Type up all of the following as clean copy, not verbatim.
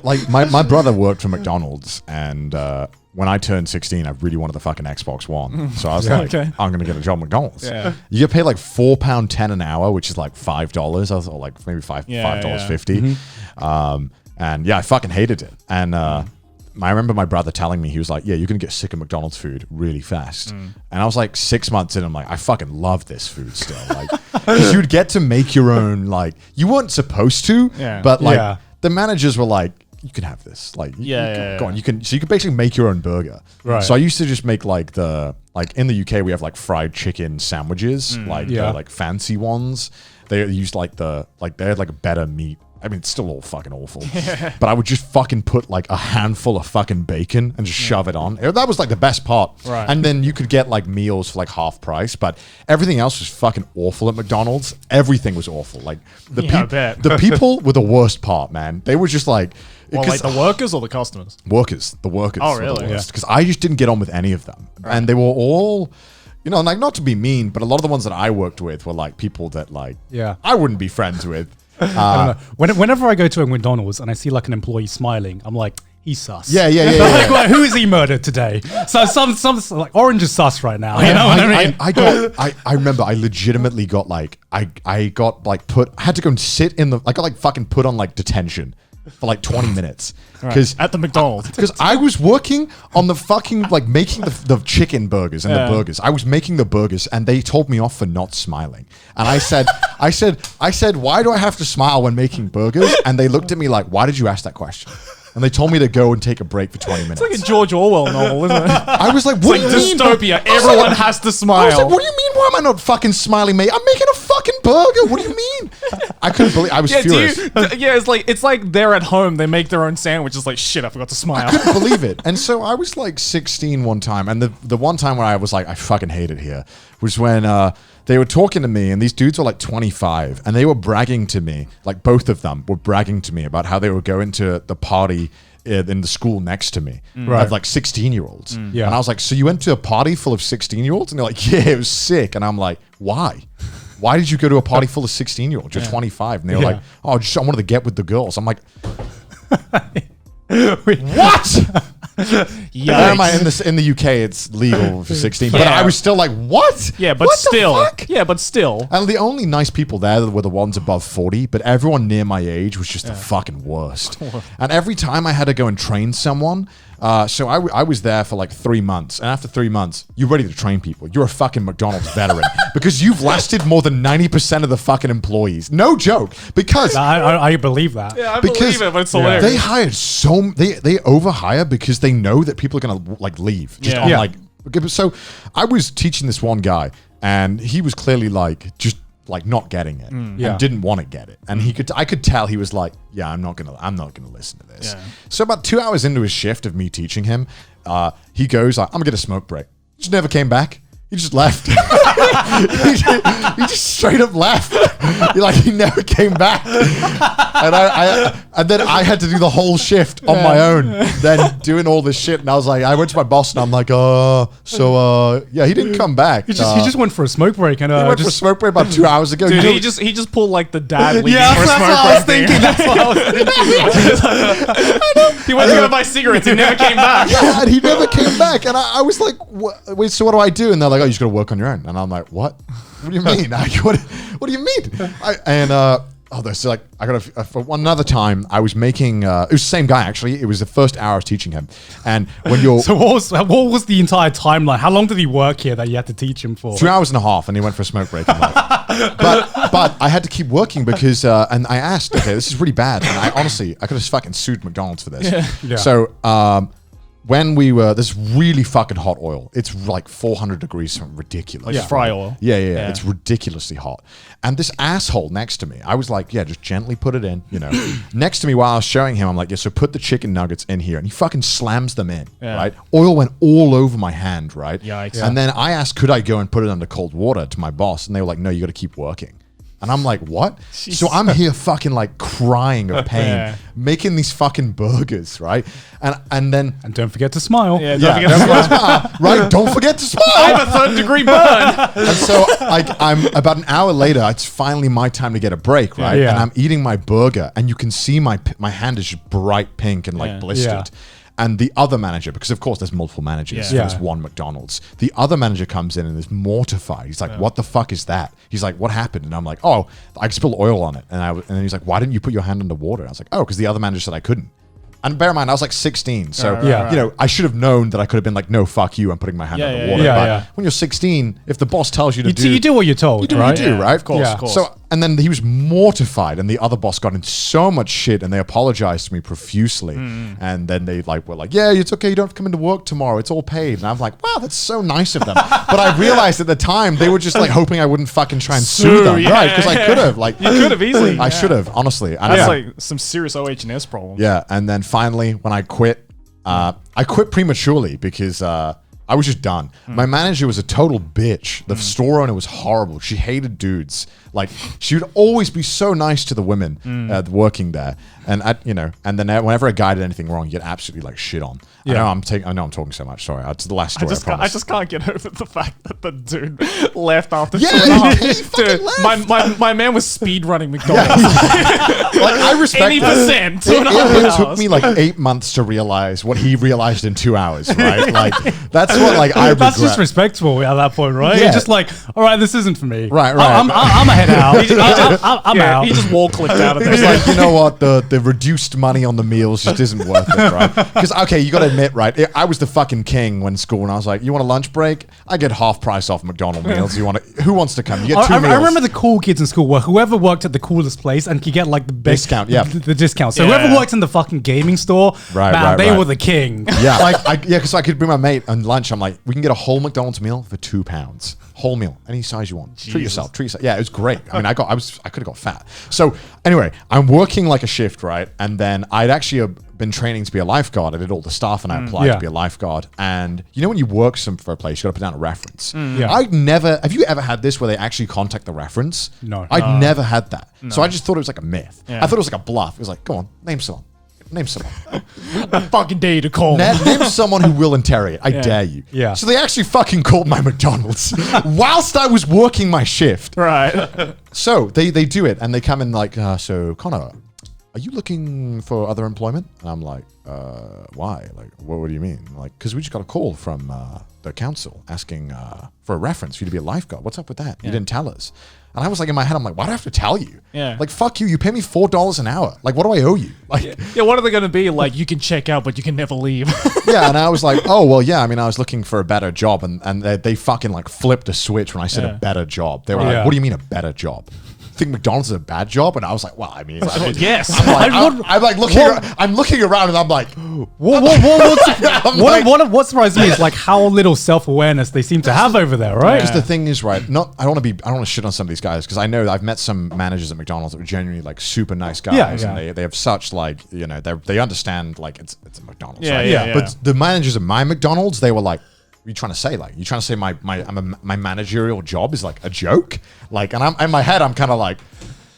like my brother worked for McDonald's, and when I turned 16, I really wanted the fucking Xbox One. So I was like, I'm gonna get a job at McDonald's. Yeah. You get paid like £4.10 an hour, which is like $5. I was like maybe $5.50. And yeah, I fucking hated it. And I remember my brother telling me, he was like, yeah, you're gonna get sick of McDonald's food really fast. And I was like 6 months in, I'm like, I fucking love this food still. Like, 'cause you'd get to make your own, like, you weren't supposed to, but like the managers were like, you can have this. Like, go on. So you can basically make your own burger. Right. So I used to just make like in the UK, we have like fried chicken sandwiches, like fancy ones. They used they had like a better meat. I mean, it's still all fucking awful. But I would just fucking put like a handful of fucking bacon and just shove it on. That was like the best part. Right. And then you could get like meals for like half price, but everything else was fucking awful at McDonald's. Everything was awful. Like the people were the worst part, man. They were just like, like the workers or the customers? The workers. Oh, really? Because I just didn't get on with any of them. Right. And they were all, like, not to be mean, but a lot of the ones that I worked with were like people that like, I wouldn't be friends with. I don't know. Whenever I go to a McDonald's and I see like an employee smiling, I'm like, he's sus. Yeah. Like, who is he murdered today? So some like Orange is sus right now. You know what I mean? I remember I legitimately got like I had to go and sit in I got like fucking put on like detention for like 20 minutes because at the McDonald's, because I was working on the fucking like making the chicken burgers and the burgers. I was making the burgers and they told me off for not smiling. And I said, why do I have to smile when making burgers? And they looked at me like, why did you ask that question? And they told me to go and take a break for 20 minutes. It's like a George Orwell novel, isn't it? I was like, what do you mean? Dystopia. Everyone has to smile. I was like, what do you mean? Why am I not fucking smiling, mate? I'm making a fucking burger. What do you mean? I couldn't believe. I was furious. It's like they're at home. They make their own sandwiches. Like, shit, I forgot to smile. I couldn't believe it. And so I was like 16 one time, and the one time where I was like, I fucking hate it here, was when they were talking to me, and these dudes were like 25, and they were bragging to me, like both of them were bragging to me about how they were going to the party in the school next to me of like 16-year-olds. And I was like, so you went to a party full of 16-year-olds? And they're like, yeah, it was sick. And I'm like, why? Why did you go to a party full of 16-year-olds? You're 25. And they were like, oh, I wanted to get with the girls. I'm like, what? In the UK, it's legal for 16, but I was still like, what? Yeah, but still. And the only nice people there were the ones above 40, but everyone near my age was just the fucking worst. And every time I had to go and train someone, so I was there for like 3 months, and after 3 months, you're ready to train people. You're a fucking McDonald's veteran because you've lasted more than 90% of the fucking employees. No joke. Because I believe that. Yeah, I believe it, but it's hilarious. They hired they overhire because they know that people are gonna like leave. So I was teaching this one guy, and he was clearly like just like not getting it and didn't want to get it, and I could tell he was like, yeah, I'm not gonna listen to this. So about 2 hours into his shift of me teaching him, he goes, I'm gonna get a smoke break. Just never came back. He just left. he just straight up left. He never came back. And then I had to do the whole shift on my own, then doing all this shit. And I was like, I went to my boss and I'm like, he didn't come back. He just went for a smoke break. And he went for a smoke break about 2 hours ago. Dude, he just pulled like the dad leaving for a smoke break. That's what I was thinking. He went to go buy cigarettes. He never came back. Yeah, and he never came back. And I was like, wait, so what do I do? And they're like, oh, you just got to work on your own. And I'm like, what? What do you mean? What do you mean? So like I got for one another time I was making it was the same guy actually. It was the first hour I was teaching him, and when you're so what was the entire timeline? How long did he work here that you had to teach him for? 2 hours and a half, and he went for a smoke break. But I had to keep working because and I asked, okay, this is really bad, and I could have fucking sued McDonald's for this. Yeah. So when we were, this really fucking hot oil. It's like 400 degrees, something ridiculous. Like fry oil. Yeah. It's ridiculously hot. And this asshole next to me, I was like, yeah, just gently put it in, next to me while I was showing him, I'm like, yeah, so put the chicken nuggets in here. And he fucking slams them in, right? Oil went all over my hand, right? Yikes. And then I asked, could I go and put it under cold water to my boss? And they were like, no, you got to keep working. And I'm like, what? So I'm here fucking like crying of pain, making these fucking burgers, right? And then... And don't forget to smile. Yeah, don't forget to smile. Right, don't forget to smile. I have a third-degree burn. And so I'm about an hour later, it's finally my time to get a break, right? Yeah. And I'm eating my burger, and you can see my hand is just bright pink and like blistered. Yeah. And the other manager, because of course there's multiple managers for this one McDonald's. The other manager comes in and is mortified. He's like, "What the fuck is that?" He's like, "What happened?" And I'm like, "Oh, I spilled oil on it." And then he's like, "Why didn't you put your hand under water?" And I was like, "Oh, because the other manager said I couldn't." And bear in mind, I was like 16, so you know, I should have known that I could have been like, "No, fuck you, I'm putting my hand under water." But when you're 16, if the boss tells you to you do what you're told, you do right? what you do, right? Of course, of course. So, and then he was mortified, and the other boss got into so much shit, and they apologized to me profusely. And then they were like, "Yeah, it's okay. You don't have to come into work tomorrow. It's all paid." And I'm like, "Wow, that's so nice of them." But I realized at the time they were just like hoping I wouldn't fucking try and sue them, right? Because I could have, like, you could have easily. I should have, honestly. And That's like some serious OH&S problems. yeah, and then finally, when I quit prematurely because I was just done. My manager was a total bitch. The store owner was horrible. She hated dudes. Like, she would always be so nice to the women working there. And and then whenever a guy did anything wrong, you get absolutely like shit on. Yeah. I know I'm talking so much. Sorry, it's the last story. I just can't get over the fact that the dude left after Yeah, 2.5 he fucking left. My man was speed running McDonald's. Like, I respect 80%. It took me like 8 months to realize what he realized in 2 hours, right? Like, that's what like I regret. That's just respectful at that point, right? Yeah. You're just like, all right, this isn't for me. Right. I'm a head out. I'm out. He just wall clicked out of there. It's like, you know what, the reduced money on the meals just isn't worth it, right? Because, okay, you got to admit, right, I was the fucking king when school, and I was like, you want a lunch break? I get half price off McDonald's meals. Who wants to come? You get 2 meals. I remember the cool kids in school where whoever worked at the coolest place and could get like the best Discount, yeah. the discount. So whoever worked in the fucking gaming store, they were the king. Yeah, because I could bring my mate on lunch. I'm like, we can get a whole McDonald's meal for £2. Whole meal, any size you want. Treat yourself. Yeah, it was great. I mean, I could have got fat. So anyway, I'm working like a shift, right? And then I'd actually been training to be a lifeguard. I did all the stuff, and I applied to be a lifeguard. And you know, when you work for a place, you got to put down a reference. Have you ever had this where they actually contact the reference? No. I'd never had that. No. So I just thought it was like a myth. I thought it was like a bluff. It was like, go on, name someone. Name someone. I fucking dare you to call. Name someone who will interrogate. I dare you. Yeah. So they actually fucking called my McDonald's whilst I was working my shift. Right. So they do it, and they come in like, so Connor, are you looking for other employment? And I'm like, why? Like, what do you mean? Like, because we just got a call from the council asking for a reference for you to be a lifeguard. What's up with that? You didn't tell us. And I was like, in my head, I'm like, why do I have to tell you? Yeah. Like, fuck you. You pay me $4 an hour. Like, what do I owe you? Like, yeah, what are they going to be? Like, you can check out, but you can never leave. yeah. And I was like, oh, well, yeah. I mean, I was looking for a better job. And they fucking like flipped a switch when I said a better job. They were like, what do you mean a better job? Think McDonald's is a bad job? And I was like, well, I mean, yes. I'm like looking. I'm looking around, and I'm like, what surprised me is like how little self-awareness they seem to have over there, right? Because the thing is, right? I don't want to shit on some of these guys, because I know that I've met some managers at McDonald's that were genuinely like super nice guys, and they have such like, you know, they understand like it's a McDonald's, right? Yeah. But the managers at my McDonald's, they were like, what are you trying to say? Like, you trying to say my managerial job is like a joke? Like, and I'm in my head, I'm kind of like,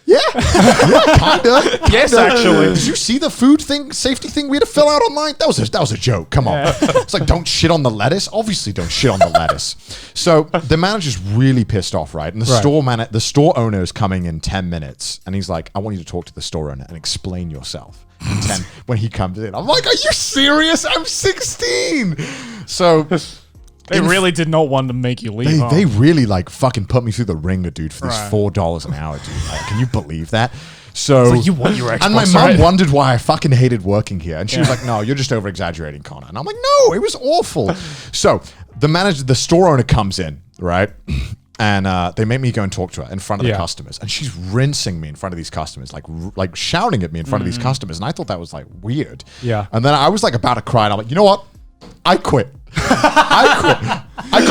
yeah, kinda. Yes, actually. Did you see the food safety thing we had to fill out online? That was a joke. Come on. It's like, don't shit on the lettuce. Obviously, don't shit on the lettuce. So the manager's really pissed off, right? And the store owner is coming in 10 minutes, and he's like, I want you to talk to the store owner and explain yourself. And 10 when he comes in, I'm like, are you serious? I'm 16. So. They really did not want to make you leave. They really like fucking put me through the ringer, dude, for this $4 an hour, dude. Like, can you believe that? So you want your Xbox, and my mom wondered why I fucking hated working here, and she was like, "No, you're just over exaggerating, Connor." And I'm like, "No, it was awful." So the store owner comes in, right? And they make me go and talk to her in front of the customers, and she's rinsing me in front of these customers, like shouting at me in front of these customers, and I thought that was like weird. Yeah. And then I was like about to cry, and I'm like, you know what? I quit. He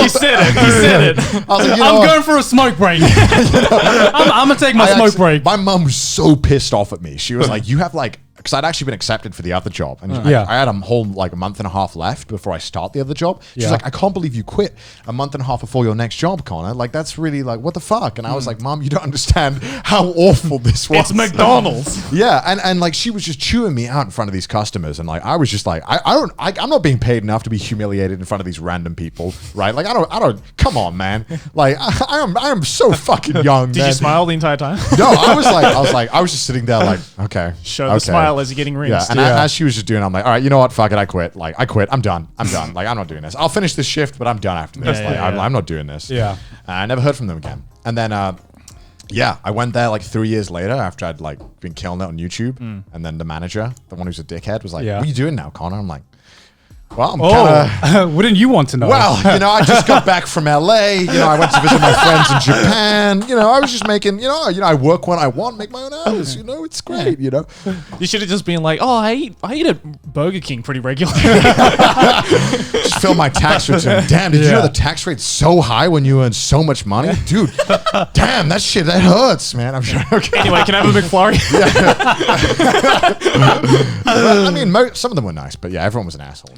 said it. I was like, I'm going for a smoke break. I'm gonna take my smoke break. My mom was so pissed off at me. She was like, you have like because I'd actually been accepted for the other job, and Yeah. I had a whole like a month and a half left before I start the other job. She's Yeah. like, I can't believe you quit a month and a half before your next job, Connor. Like that's really like what the fuck. And I was like, Mom, you don't understand how awful this was. It's McDonald's. Yeah, and like she was just chewing me out in front of these customers, and like I was just like, I'm not being paid enough to be humiliated in front of these random people, right? Like I don't. Come on, man. Like I am so fucking young. Did you smile the entire time? No, I was just sitting there like, okay, Show okay. the smile as you're getting rinsed. Yeah, and as she was just doing it, I'm like, all right, you know what? Fuck it, I quit. Like, I quit. I'm done. Like, I'm not doing this. I'll finish this shift, but I'm done after this. I'm not doing this. Yeah. I never heard from them again. And then, I went there like 3 years later after I'd like been killing it on YouTube. And then the manager, the one who's a dickhead, was like, Yeah. what are you doing now, Connor? I'm like, well, I'm kind of... wouldn't you want to know? Well, I just got back from LA. I went to visit my friends in Japan. I was just making, I work when I want, make my own hours. It's great, You should have just been like, oh, I eat at Burger King pretty regularly. Just fill my tax return. Damn, did you know the tax rate's so high when you earn so much money? Dude, damn, that hurts, man. I'm sure. Okay. Anyway, can I have a McFlurry? I mean, some of them were nice, but yeah, everyone was an asshole.